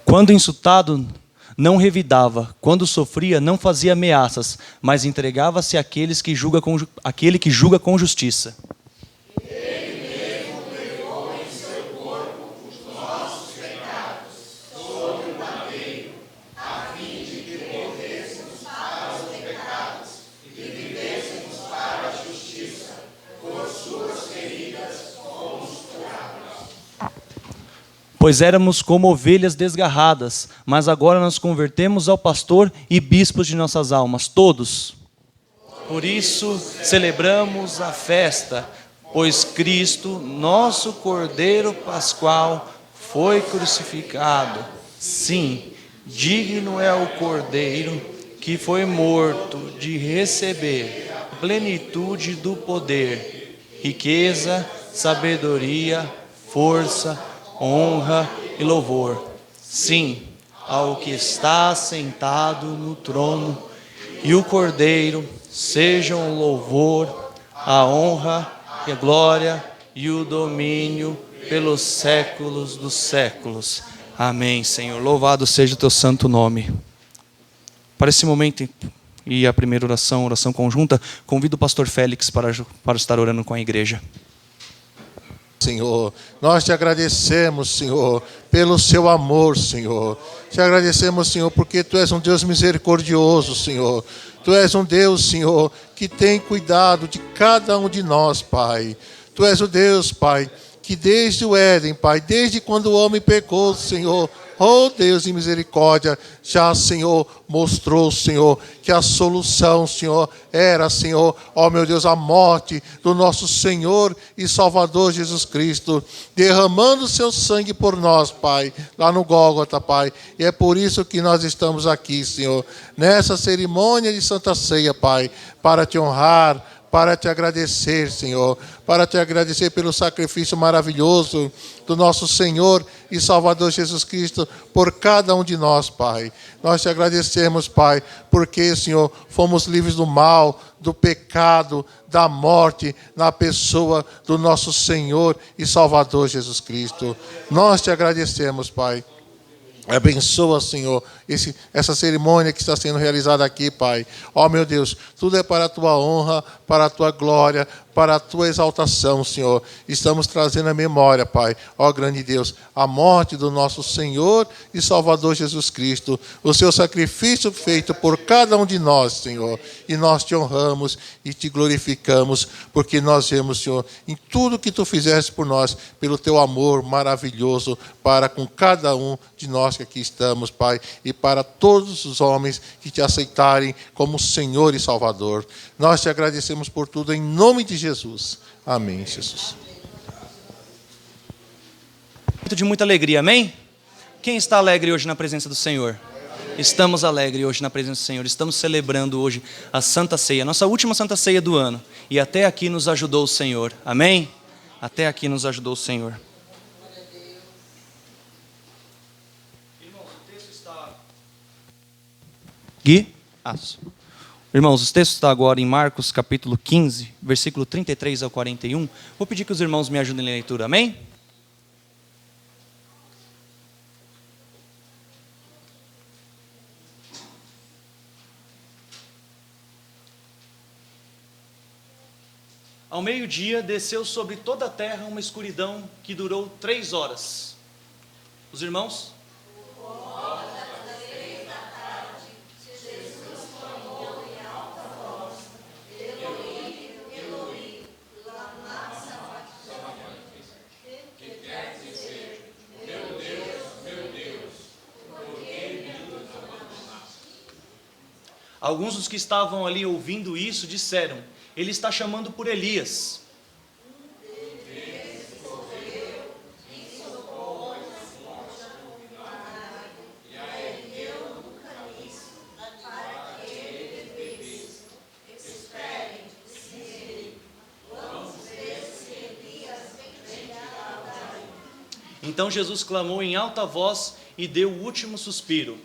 Quando insultado, não revidava. Quando sofria, não fazia ameaças, mas entregava-se àquele que julga com justiça. Pois éramos como ovelhas desgarradas, mas agora nos convertemos ao pastor e bispos de nossas almas, todos. Por isso celebramos a festa, pois Cristo, nosso Cordeiro Pascual, foi crucificado. Sim, digno é o Cordeiro que foi morto de receber plenitude do poder, riqueza, sabedoria, força, honra e louvor. Sim, ao que está sentado no trono, e o Cordeiro sejam o louvor, a honra e a glória e o domínio pelos séculos dos séculos. Amém, Senhor. Louvado seja o teu santo nome. Para esse momento e a primeira oração conjunta, convido o pastor Félix para estar orando com a igreja. Senhor, nós te agradecemos, Senhor, pelo seu amor, Senhor. Te agradecemos, Senhor, porque Tu és um Deus misericordioso, Senhor. Tu és um Deus, Senhor, que tem cuidado de cada um de nós, Pai. Tu és o Deus, Pai, que desde o Éden, Pai, desde quando o homem pecou, Senhor, oh Deus de misericórdia, já, Senhor, mostrou, Senhor, que a solução, Senhor, era, Senhor, ó meu Deus, a morte do nosso Senhor e Salvador Jesus Cristo, derramando o seu sangue por nós, Pai, lá no Gólgota, Pai. E é por isso que nós estamos aqui, Senhor, nessa cerimônia de Santa Ceia, Pai, para te honrar, para te agradecer, Senhor, para te agradecer pelo sacrifício maravilhoso do nosso Senhor e Salvador Jesus Cristo por cada um de nós, Pai. Nós te agradecemos, Pai, porque, Senhor, fomos livres do mal, do pecado, da morte, na pessoa do nosso Senhor e Salvador Jesus Cristo. Nós te agradecemos, Pai. Abençoa, Senhor, essa cerimônia que está sendo realizada aqui, Pai. Ó, meu Deus, tudo é para a Tua honra, para a Tua glória, para a Tua exaltação, Senhor. Estamos trazendo a memória, Pai, ó grande Deus, a morte do nosso Senhor e Salvador Jesus Cristo, o Seu sacrifício feito por cada um de nós, Senhor. E nós Te honramos e Te glorificamos, porque nós vemos, Senhor, em tudo que Tu fizeste por nós, pelo Teu amor maravilhoso para com cada um de nós que aqui estamos, Pai, e para todos os homens que Te aceitarem como Senhor e Salvador. Nós Te agradecemos por tudo, em nome de Jesus. Amém, Jesus. De muita alegria, amém? Quem está alegre hoje na presença do Senhor? Estamos alegres hoje na presença do Senhor. Estamos celebrando hoje a Santa Ceia, nossa última Santa Ceia do ano. E até aqui nos ajudou o Senhor, amém? Até aqui nos ajudou o Senhor. Gui? Irmãos, o texto está agora em Marcos capítulo 15, versículo 33 ao 41. Vou pedir que os irmãos me ajudem na leitura, amém? Ao meio-dia desceu sobre toda a terra uma escuridão que durou 3 horas. Os irmãos? Alguns dos que estavam ali ouvindo isso disseram: ele está chamando por Elias. Então Jesus clamou em alta voz e deu o último suspiro.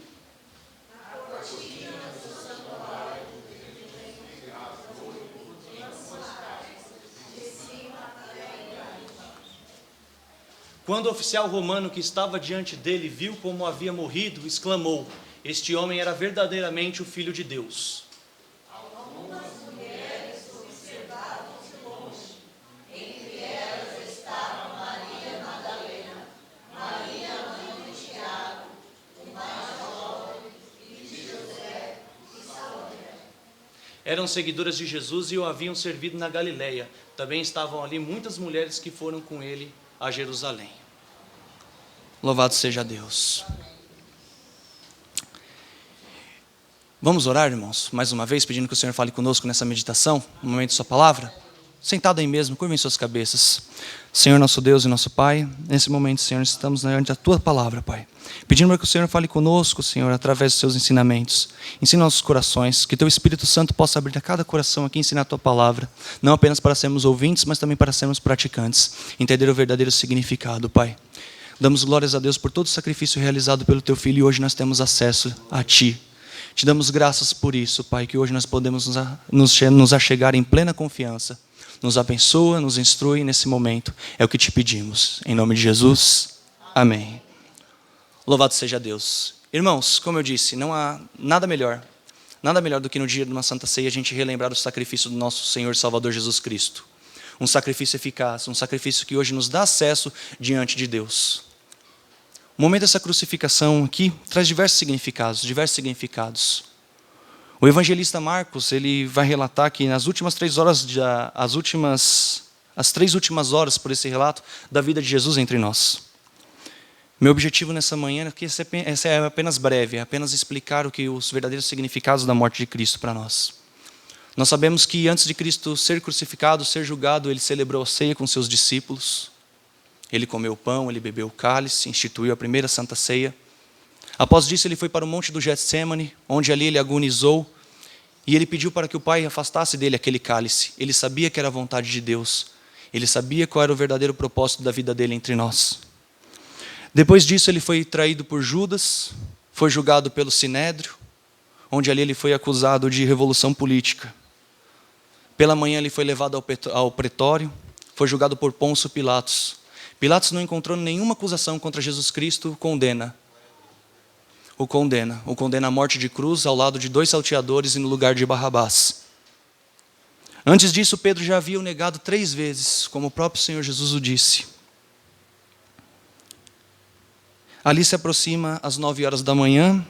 Quando o oficial romano que estava diante dele viu como havia morrido, exclamou: este homem era verdadeiramente o Filho de Deus. Algumas mulheres observavam de longe. Entre elas estavam Maria Madalena, Maria, mãe de Tiago, o mais jovem, e de José e Salomé. Eram seguidoras de Jesus e o haviam servido na Galileia. Também estavam ali muitas mulheres que foram com ele a Jerusalém. Louvado seja Deus. Vamos orar, irmãos, mais uma vez, pedindo que o Senhor fale conosco nessa meditação, no momento de sua palavra. Sentado aí mesmo, curvem suas cabeças. Senhor, nosso Deus e nosso Pai, nesse momento, Senhor, estamos diante da Tua palavra, Pai. Pedindo para que o Senhor fale conosco, Senhor, através dos Seus ensinamentos. Ensina nossos corações, que Teu Espírito Santo possa abrir a cada coração aqui e ensinar a Tua palavra. Não apenas para sermos ouvintes, mas também para sermos praticantes. Entender o verdadeiro significado, Pai. Damos glórias a Deus por todo o sacrifício realizado pelo Teu Filho e hoje nós temos acesso a Ti. Te damos graças por isso, Pai, que hoje nós podemos nos achegar em plena confiança. Nos abençoa, nos instrui nesse momento. É o que te pedimos. Em nome de Jesus, amém. Louvado seja Deus. Irmãos, como eu disse, não há nada melhor do que no dia de uma Santa Ceia a gente relembrar o sacrifício do nosso Senhor e Salvador Jesus Cristo. Um sacrifício eficaz, um sacrifício que hoje nos dá acesso diante de Deus. O momento dessa crucificação aqui traz diversos significados. O evangelista Marcos, ele vai relatar que nas últimas 3 horas, as 3 últimas horas por esse relato da vida de Jesus entre nós. Meu objetivo nessa manhã é que essa é apenas breve, é apenas explicar os verdadeiros significados da morte de Cristo para nós. Nós sabemos que antes de Cristo ser crucificado, ser julgado, ele celebrou a ceia com seus discípulos. Ele comeu o pão, ele bebeu o cálice, instituiu a primeira Santa Ceia. Após isso, ele foi para o monte do Getsêmani, onde ali ele agonizou, e ele pediu para que o Pai afastasse dele aquele cálice. Ele sabia que era a vontade de Deus. Ele sabia qual era o verdadeiro propósito da vida dele entre nós. Depois disso, ele foi traído por Judas, foi julgado pelo Sinédrio, onde ali ele foi acusado de revolução política. Pela manhã, ele foi levado ao pretório, foi julgado por Pôncio Pilatos. Pilatos não encontrou nenhuma acusação contra Jesus Cristo, o condena à morte de cruz ao lado de 2 salteadores e no lugar de Barrabás. Antes disso, Pedro já havia o negado 3 vezes, como o próprio Senhor Jesus o disse. Ali se aproxima às 9 horas da manhã,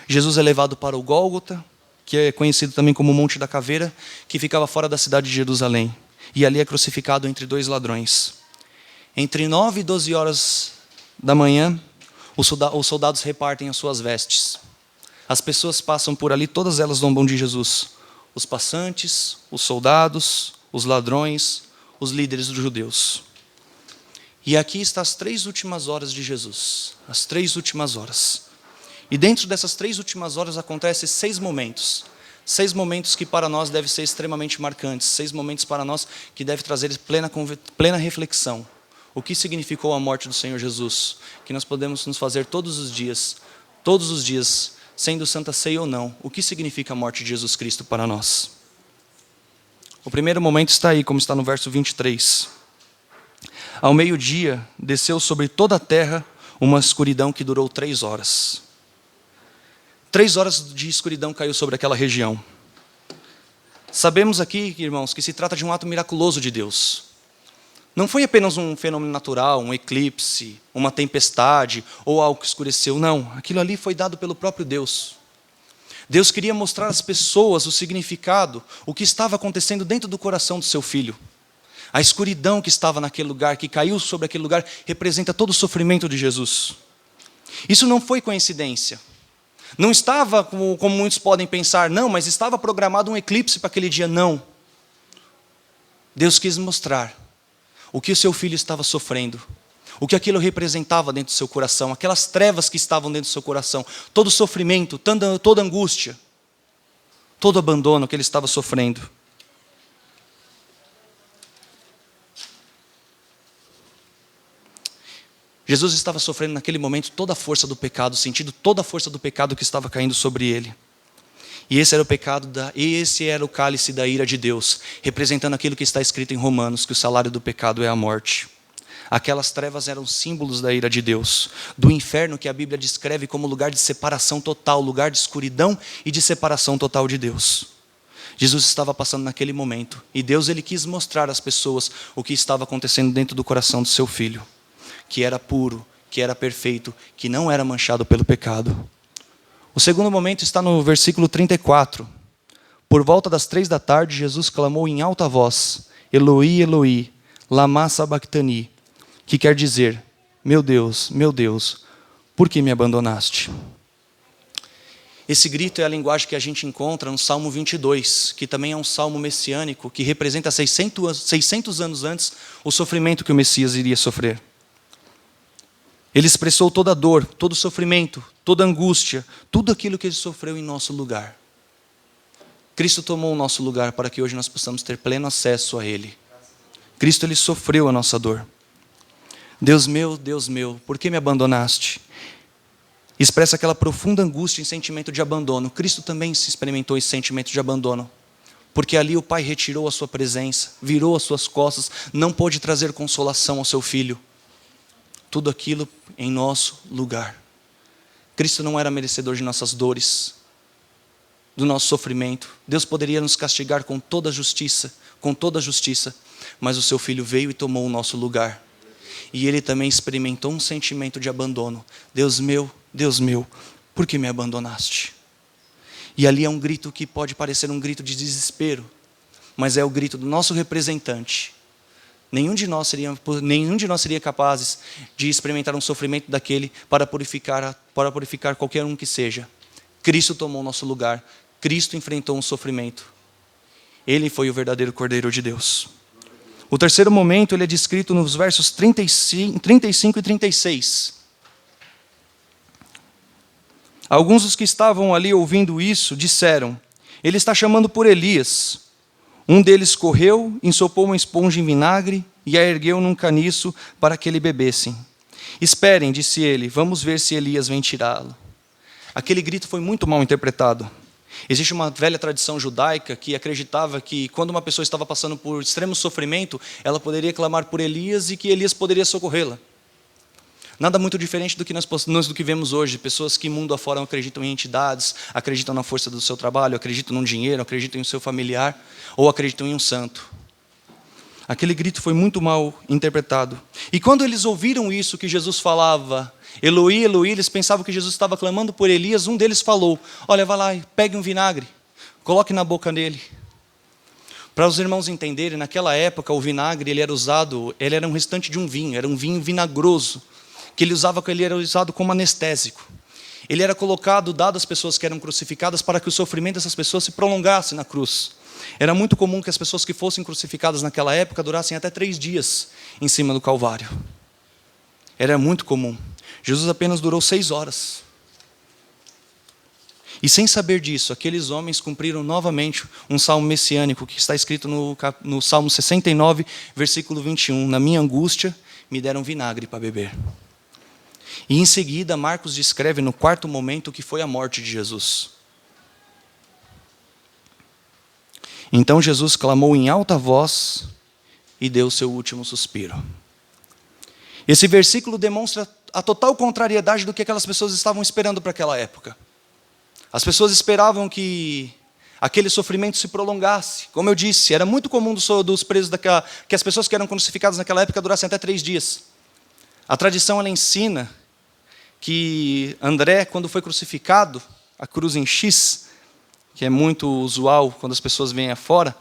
Jesus é levado para o Gólgota, que é conhecido também como Monte da Caveira, que ficava fora da cidade de Jerusalém, e ali é crucificado entre 2 ladrões. Entre 9 e 12 horas da manhã, os soldados repartem as suas vestes. As pessoas passam por ali, todas elas zombam de Jesus. Os passantes, os soldados, os ladrões, os líderes dos judeus. E aqui estão as 3 últimas horas de Jesus. As 3 últimas horas. E dentro dessas 3 últimas horas acontecem 6 momentos. 6 momentos que para nós devem ser extremamente marcantes. 6 momentos para nós que devem trazer plena reflexão. O que significou a morte do Senhor Jesus? Que nós podemos nos fazer todos os dias, sendo Santa Ceia ou não. O que significa a morte de Jesus Cristo para nós? O primeiro momento está aí, como está no verso 23. Ao meio-dia, desceu sobre toda a terra uma escuridão que durou 3 horas. 3 horas de escuridão caiu sobre aquela região. Sabemos aqui, irmãos, que se trata de um ato miraculoso de Deus. Não foi apenas um fenômeno natural, um eclipse, uma tempestade ou algo que escureceu. Não, aquilo ali foi dado pelo próprio Deus. Deus queria mostrar às pessoas o significado, o que estava acontecendo dentro do coração do seu filho. A escuridão que estava naquele lugar, que caiu sobre aquele lugar, representa todo o sofrimento de Jesus. Isso não foi coincidência. Não estava, como muitos podem pensar, não, mas estava programado um eclipse para aquele dia, não. Deus quis mostrar o que o seu filho estava sofrendo, o que aquilo representava dentro do seu coração, aquelas trevas que estavam dentro do seu coração, todo o sofrimento, toda a angústia, todo o abandono que ele estava sofrendo. Jesus estava sofrendo naquele momento toda a força do pecado, sentindo toda a força do pecado que estava caindo sobre ele. E esse era o cálice da ira de Deus, representando aquilo que está escrito em Romanos, que o salário do pecado é a morte. Aquelas trevas eram símbolos da ira de Deus, do inferno que a Bíblia descreve como lugar de separação total, lugar de escuridão e de separação total de Deus. Jesus estava passando naquele momento, e Deus ele quis mostrar às pessoas o que estava acontecendo dentro do coração do seu filho, que era puro, que era perfeito, que não era manchado pelo pecado. O segundo momento está no versículo 34. Por volta das 3 da tarde, Jesus clamou em alta voz: Eloi, Eloi, lama sabachthani, que quer dizer: meu Deus, por que me abandonaste? Esse grito é a linguagem que a gente encontra no Salmo 22, que também é um salmo messiânico, que representa 600 anos antes o sofrimento que o Messias iria sofrer. Ele expressou toda a dor, todo o sofrimento, toda a angústia, tudo aquilo que ele sofreu em nosso lugar. Cristo tomou o nosso lugar para que hoje nós possamos ter pleno acesso a Ele. Cristo ele sofreu a nossa dor. Deus meu, por que me abandonaste? Expressa aquela profunda angústia e sentimento de abandono. Cristo também se experimentou esse sentimento de abandono, porque ali o Pai retirou a sua presença, virou as suas costas, não pôde trazer consolação ao seu Filho. Tudo aquilo em nosso lugar. Cristo não era merecedor de nossas dores, do nosso sofrimento. Deus poderia nos castigar com toda a justiça, mas o seu Filho veio e tomou o nosso lugar. E ele também experimentou um sentimento de abandono. Deus meu, por que me abandonaste? E ali é um grito que pode parecer um grito de desespero, mas é o grito do nosso representante. Nenhum de nós seria capazes de experimentar um sofrimento daquele para purificar qualquer um que seja. Cristo tomou o nosso lugar. Cristo enfrentou um sofrimento. Ele foi o verdadeiro Cordeiro de Deus. O terceiro momento ele é descrito nos versos 35 e 36. Alguns dos que estavam ali ouvindo isso disseram: ele está chamando por Elias. Um deles correu, ensopou uma esponja em vinagre e a ergueu num caniço para que ele bebessem. Esperem, disse ele, vamos ver se Elias vem tirá-lo. Aquele grito foi muito mal interpretado. Existe uma velha tradição judaica que acreditava que quando uma pessoa estava passando por extremo sofrimento, ela poderia clamar por Elias e que Elias poderia socorrê-la. Nada muito diferente do que vemos hoje. Pessoas que mundo afora acreditam em entidades, acreditam na força do seu trabalho, acreditam no dinheiro, acreditam em seu familiar ou acreditam em um santo. Aquele grito foi muito mal interpretado. E quando eles ouviram isso que Jesus falava, Eloi, Eloi, eles pensavam que Jesus estava clamando por Elias. Um deles falou: olha, vai lá e pegue um vinagre, coloque na boca dele. Para os irmãos entenderem, naquela época o vinagre ele era um restante de um vinho, era um vinho vinagroso, que ele era usado como anestésico. Ele era dado às pessoas que eram crucificadas para que o sofrimento dessas pessoas se prolongasse na cruz. Era muito comum que as pessoas que fossem crucificadas naquela época durassem até 3 dias em cima do Calvário. Era muito comum. Jesus apenas durou 6 horas. E sem saber disso, aqueles homens cumpriram novamente um salmo messiânico que está escrito no Salmo 69, versículo 21. Na minha angústia me deram vinagre para beber. E em seguida, Marcos descreve no 4º momento o que foi a morte de Jesus. Então Jesus clamou em alta voz e deu seu último suspiro. Esse versículo demonstra a total contrariedade do que aquelas pessoas estavam esperando para aquela época. As pessoas esperavam que aquele sofrimento se prolongasse. Como eu disse, era muito comum dos presos que as pessoas que eram crucificadas naquela época durassem até 3 dias. A tradição ela ensina que André, quando foi crucificado, a cruz em X, que é muito usual quando as pessoas vêm afora,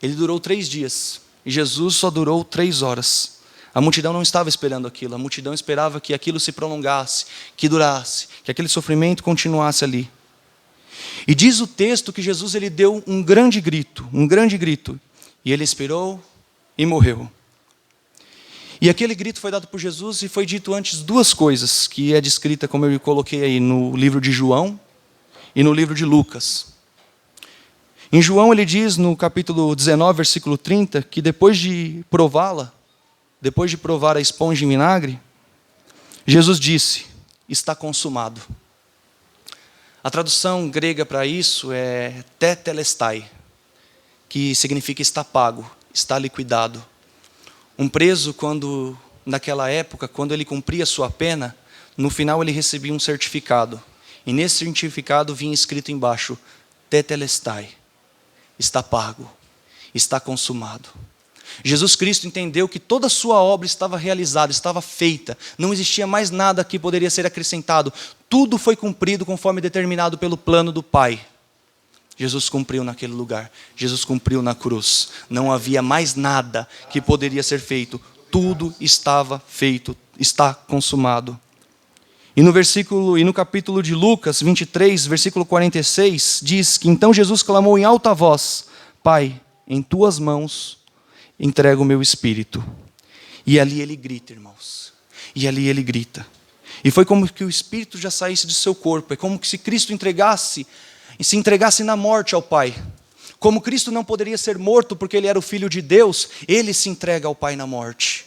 ele durou 3 dias. E Jesus só durou 3 horas. A multidão não estava esperando aquilo. A multidão esperava que aquilo se prolongasse, que durasse, que aquele sofrimento continuasse ali. E diz o texto que Jesus ele deu um grande grito. E ele expirou e morreu. E aquele grito foi dado por Jesus e foi dito antes 2 coisas, que é descrita, como eu coloquei aí, no livro de João e no livro de Lucas. Em João ele diz, no capítulo 19, versículo 30, que depois de provar a esponja em vinagre, Jesus disse: está consumado. A tradução grega para isso é tetelestai, que significa está pago, está liquidado. Um preso, naquela época, quando ele cumpria sua pena, no final ele recebia um certificado. E nesse certificado vinha escrito embaixo: tetelestai, está pago, está consumado. Jesus Cristo entendeu que toda a sua obra estava realizada, estava feita. Não existia mais nada que poderia ser acrescentado. Tudo foi cumprido conforme determinado pelo plano do Pai. Jesus cumpriu naquele lugar. Jesus cumpriu na cruz. Não havia mais nada que poderia ser feito. Tudo estava feito, está consumado. E no capítulo de Lucas 23, versículo 46, diz que então Jesus clamou em alta voz: Pai, em tuas mãos entrego o meu espírito. E ali ele grita, irmãos. E ali ele grita. E foi como que o espírito já saísse do seu corpo. É como se Cristo se entregasse na morte ao Pai. Como Cristo não poderia ser morto porque ele era o Filho de Deus, ele se entrega ao Pai na morte.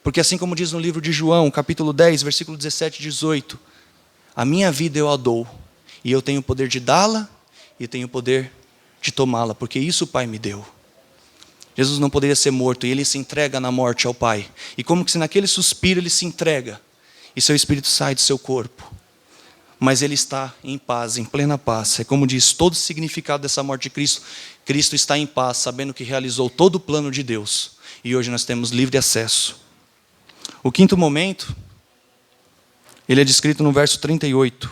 Porque assim como diz no livro de João, capítulo 10, versículo 17 e 18, a minha vida eu a dou, e eu tenho o poder de dá-la, e tenho o poder de tomá-la, porque isso o Pai me deu. Jesus não poderia ser morto, e ele se entrega na morte ao Pai. E como que se naquele suspiro ele se entrega, e seu espírito sai do seu corpo. Mas ele está em paz, em plena paz. É como diz todo o significado dessa morte de Cristo. Cristo está em paz, sabendo que realizou todo o plano de Deus. E hoje nós temos livre acesso. O quinto momento, ele é descrito no verso 38.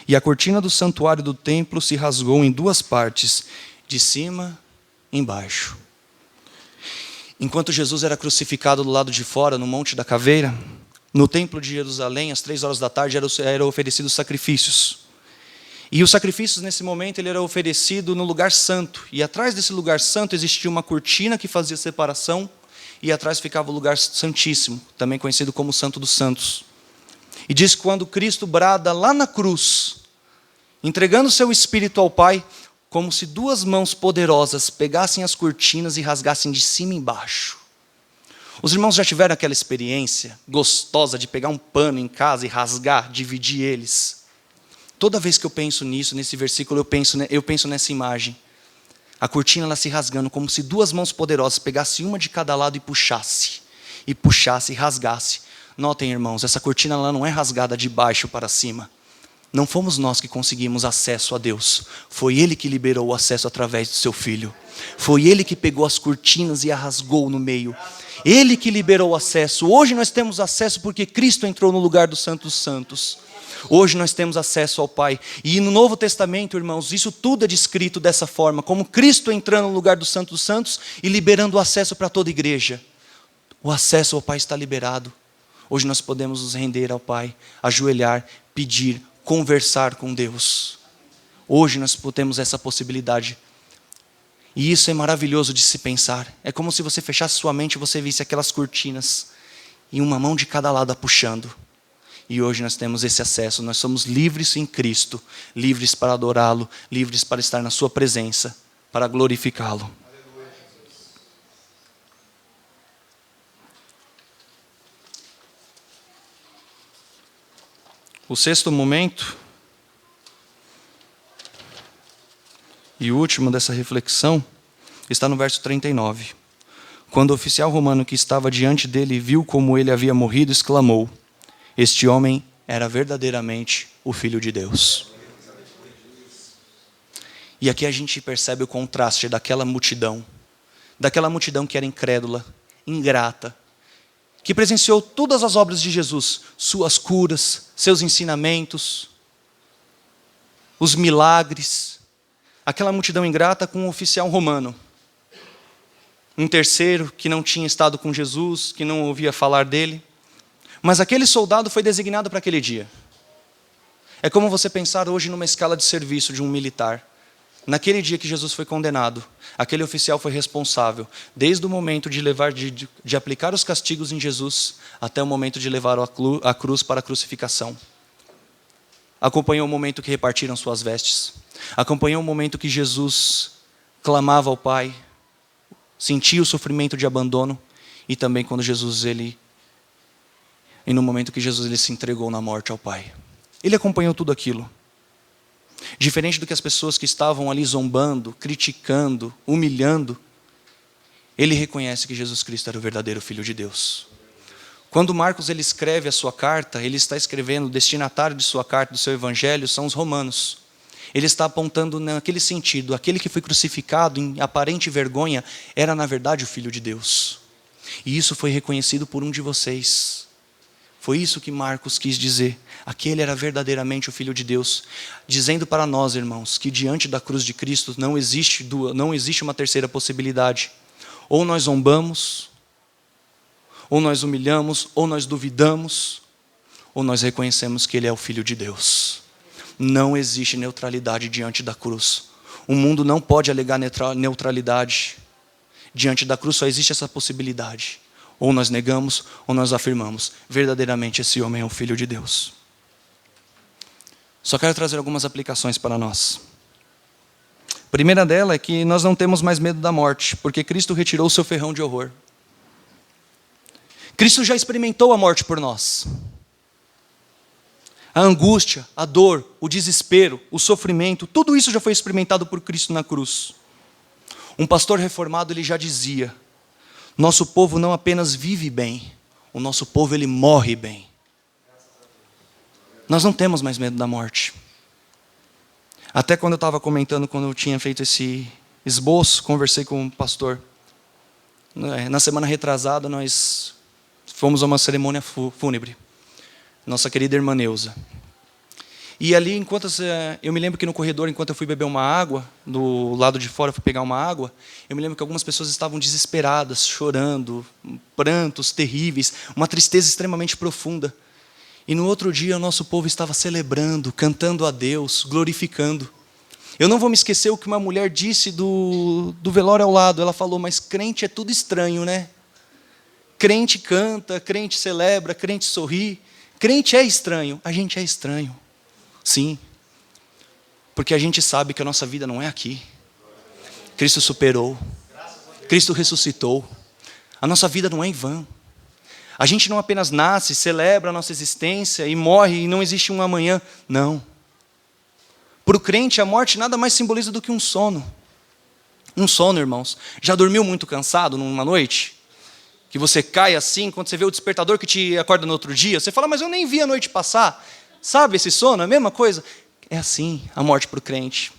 E a cortina do santuário do templo se rasgou em duas partes, de cima e embaixo. Enquanto Jesus era crucificado do lado de fora, no Monte da Caveira, no templo de Jerusalém, às 3 horas da tarde, eram oferecidos sacrifícios. E os sacrifícios, nesse momento, ele era oferecido no lugar santo. E atrás desse lugar santo existia uma cortina que fazia separação, e atrás ficava o lugar santíssimo, também conhecido como Santo dos Santos. E diz que quando Cristo brada lá na cruz, entregando seu espírito ao Pai, como se duas mãos poderosas pegassem as cortinas e rasgassem de cima e embaixo. Os irmãos já tiveram aquela experiência gostosa de pegar um pano em casa e rasgar, dividir eles? Toda vez que eu penso nisso, nesse versículo, eu penso nessa imagem. A cortina ela se rasgando, como se duas mãos poderosas pegassem uma de cada lado e puxasse, e rasgasse. Notem, irmãos, essa cortina ela não é rasgada de baixo para cima. Não fomos nós que conseguimos acesso a Deus. Foi Ele que liberou o acesso através do seu Filho. Foi Ele que pegou as cortinas e a rasgou no meio. Ele que liberou o acesso. Hoje nós temos acesso porque Cristo entrou no lugar dos Santos Santos. Hoje nós temos acesso ao Pai. E no Novo Testamento, irmãos, isso tudo é descrito dessa forma. Como Cristo entrando no lugar dos Santos Santos e liberando o acesso para toda a igreja. O acesso ao Pai está liberado. Hoje nós podemos nos render ao Pai, ajoelhar, pedir, conversar com Deus. Hoje nós temos essa possibilidade. E isso é maravilhoso de se pensar. É como se você fechasse sua mente e você visse aquelas cortinas e uma mão de cada lado a puxando. E hoje nós temos esse acesso. Nós somos livres em Cristo, livres para adorá-lo, livres para estar na sua presença, para glorificá-lo. O sexto momento, e o último dessa reflexão, está no verso 39. Quando o oficial romano que estava diante dele viu como ele havia morrido, exclamou: este homem era verdadeiramente o Filho de Deus. E aqui a gente percebe o contraste daquela multidão que era incrédula, ingrata, que presenciou todas as obras de Jesus, suas curas, seus ensinamentos, os milagres. Aquela multidão ingrata com um oficial romano. Um terceiro que não tinha estado com Jesus, que não ouvia falar dele. Mas aquele soldado foi designado para aquele dia. É como você pensar hoje numa escala de serviço de um militar. Naquele dia que Jesus foi condenado, aquele oficial foi responsável, desde o momento de aplicar os castigos em Jesus, até o momento de levar a cruz para a crucificação. Acompanhou o momento que repartiram suas vestes. Acompanhou o momento que Jesus clamava ao Pai, sentia o sofrimento de abandono, e também quando Jesus ele e no momento que Jesus ele se entregou na morte ao Pai. Ele acompanhou tudo aquilo. Diferente do que as pessoas que estavam ali zombando, criticando, humilhando, ele reconhece que Jesus Cristo era o verdadeiro Filho de Deus. Quando Marcos ele escreve a sua carta, ele está escrevendo, o destinatário de sua carta, do seu evangelho, são os romanos. Ele está apontando naquele sentido, aquele que foi crucificado em aparente vergonha, era na verdade o Filho de Deus. E isso foi reconhecido por um de vocês. Foi isso que Marcos quis dizer. Aquele era verdadeiramente o Filho de Deus. Dizendo para nós, irmãos, que diante da cruz de Cristo não existe uma terceira possibilidade. Ou nós zombamos, ou nós humilhamos, ou nós duvidamos, ou nós reconhecemos que Ele é o Filho de Deus. Não existe neutralidade diante da cruz. O mundo não pode alegar neutralidade. Diante da cruz só existe essa possibilidade. Ou nós negamos, ou nós afirmamos. Verdadeiramente esse homem é o Filho de Deus. Só quero trazer algumas aplicações para nós. A primeira dela é que nós não temos mais medo da morte, porque Cristo retirou o seu ferrão de horror. Cristo já experimentou a morte por nós. A angústia, a dor, o desespero, o sofrimento, tudo isso já foi experimentado por Cristo na cruz. Um pastor reformado ele já dizia: nosso povo não apenas vive bem, o nosso povo ele morre bem. Nós não temos mais medo da morte. Até quando eu estava comentando, quando eu tinha feito esse esboço, conversei com um pastor. Na semana retrasada, nós fomos a uma cerimônia fúnebre. Nossa querida irmã Neuza. E ali, eu me lembro que no corredor, enquanto eu fui beber uma água, do lado de fora eu fui pegar uma água, eu me lembro que algumas pessoas estavam desesperadas, chorando, prantos terríveis, uma tristeza extremamente profunda. E no outro dia o nosso povo estava celebrando, cantando a Deus, glorificando. Eu não vou me esquecer o que uma mulher disse do velório ao lado. Ela falou: mas crente é tudo estranho, né? Crente canta, crente celebra, crente sorri. Crente é estranho, a gente é estranho. Sim, porque a gente sabe que a nossa vida não é aqui. Cristo superou, Cristo ressuscitou. A nossa vida não é em vão. A gente não apenas nasce, celebra a nossa existência e morre e não existe um amanhã. Não. Para o crente, a morte nada mais simboliza do que um sono. Um sono, irmãos. Já dormiu muito cansado numa noite? Que você cai assim, quando você vê o despertador que te acorda no outro dia, você fala: mas eu nem vi a noite passar. Sabe esse sono? A mesma coisa. É assim a morte para o crente.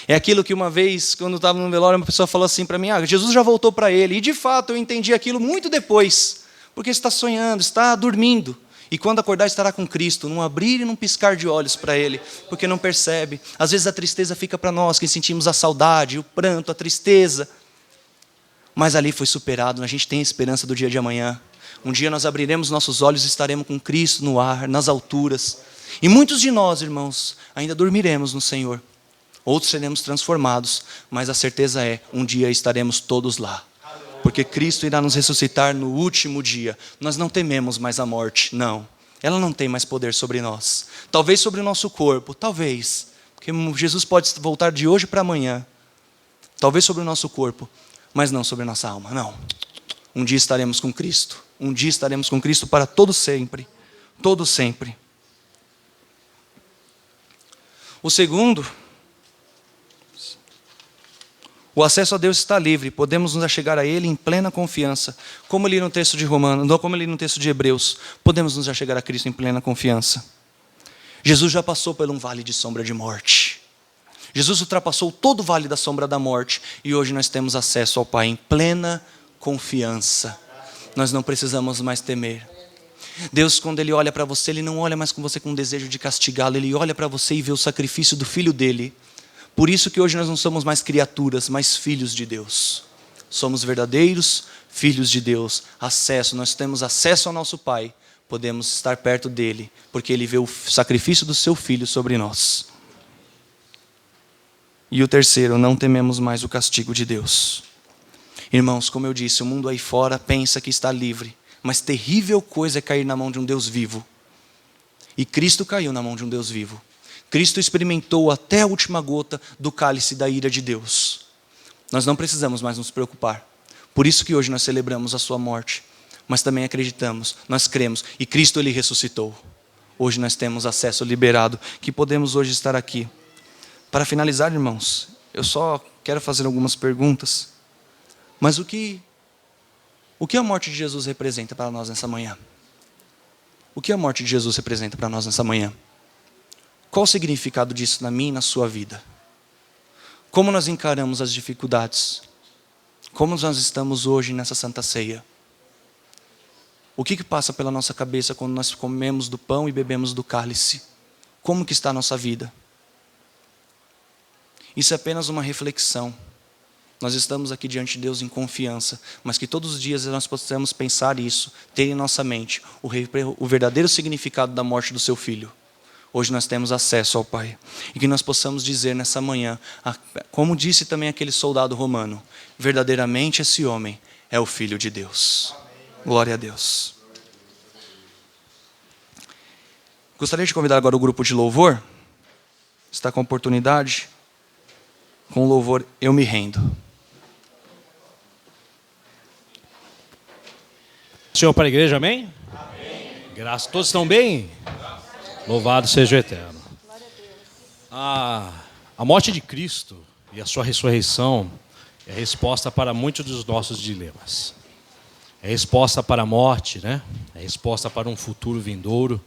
É aquilo que uma vez, quando eu estava no velório, uma pessoa falou assim para mim: Jesus já voltou para ele. E de fato eu entendi aquilo muito depois. Porque está sonhando, está dormindo. E quando acordar estará com Cristo, num abrir e num piscar de olhos para Ele, porque não percebe. Às vezes a tristeza fica para nós, que sentimos a saudade, o pranto, a tristeza. Mas ali foi superado, a gente tem a esperança do dia de amanhã. Um dia nós abriremos nossos olhos e estaremos com Cristo no ar, nas alturas. E muitos de nós, irmãos, ainda dormiremos no Senhor. Outros seremos transformados, mas a certeza é, um dia estaremos todos lá. Porque Cristo irá nos ressuscitar no último dia. Nós não tememos mais a morte, não. Ela não tem mais poder sobre nós. Talvez sobre o nosso corpo, talvez. Porque Jesus pode voltar de hoje para amanhã. Talvez sobre o nosso corpo, mas não sobre a nossa alma, não. Um dia estaremos com Cristo. Um dia estaremos com Cristo para todo sempre. Todo sempre. O segundo, o acesso a Deus está livre, podemos nos achegar a Ele em plena confiança. Como ali no texto de Romanos, não como ali no texto de Hebreus, podemos nos achegar a Cristo em plena confiança. Jesus já passou por um vale de sombra de morte. Jesus ultrapassou todo o vale da sombra da morte e hoje nós temos acesso ao Pai em plena confiança. Nós não precisamos mais temer. Deus, quando Ele olha para você, Ele não olha mais com você com desejo de castigá-lo, Ele olha para você e vê o sacrifício do Filho dele. Por isso que hoje nós não somos mais criaturas, mas filhos de Deus. Somos verdadeiros filhos de Deus. Nós temos acesso ao nosso Pai. Podemos estar perto dele, porque ele vê o sacrifício do seu Filho sobre nós. E o terceiro, não tememos mais o castigo de Deus. Irmãos, como eu disse, o mundo aí fora pensa que está livre, mas terrível coisa é cair na mão de um Deus vivo. E Cristo caiu na mão de um Deus vivo. Cristo experimentou até a última gota do cálice da ira de Deus. Nós não precisamos mais nos preocupar. Por isso que hoje nós celebramos a sua morte. mas também acreditamos, nós cremos, e Cristo ele ressuscitou. Hoje nós temos acesso liberado, que podemos hoje estar aqui. Para finalizar, irmãos, eu só quero fazer algumas perguntas, mas o que a morte de Jesus representa para nós nessa manhã? O que a morte de Jesus representa para nós nessa manhã? Qual o significado disso na minha e na sua vida? Como nós encaramos as dificuldades? Como nós estamos hoje nessa Santa Ceia? O que passa pela nossa cabeça quando nós comemos do pão e bebemos do cálice? Como que está a nossa vida? Isso é apenas uma reflexão. Nós estamos aqui diante de Deus em confiança, mas que todos os dias nós possamos pensar isso, ter em nossa mente o verdadeiro significado da morte do seu Filho. Hoje nós temos acesso ao Pai. E que nós possamos dizer nessa manhã, como disse também aquele soldado romano, verdadeiramente esse homem é o Filho de Deus. Glória a Deus. Gostaria de convidar agora o grupo de louvor. Está com a oportunidade. Com o louvor, eu me rendo. Senhor para a igreja, amém? Amém. Graças, todos estão bem? Louvado seja o Eterno. A morte de Cristo e a sua ressurreição é a resposta para muitos dos nossos dilemas. É a resposta para a morte, né? É a resposta para um futuro vindouro.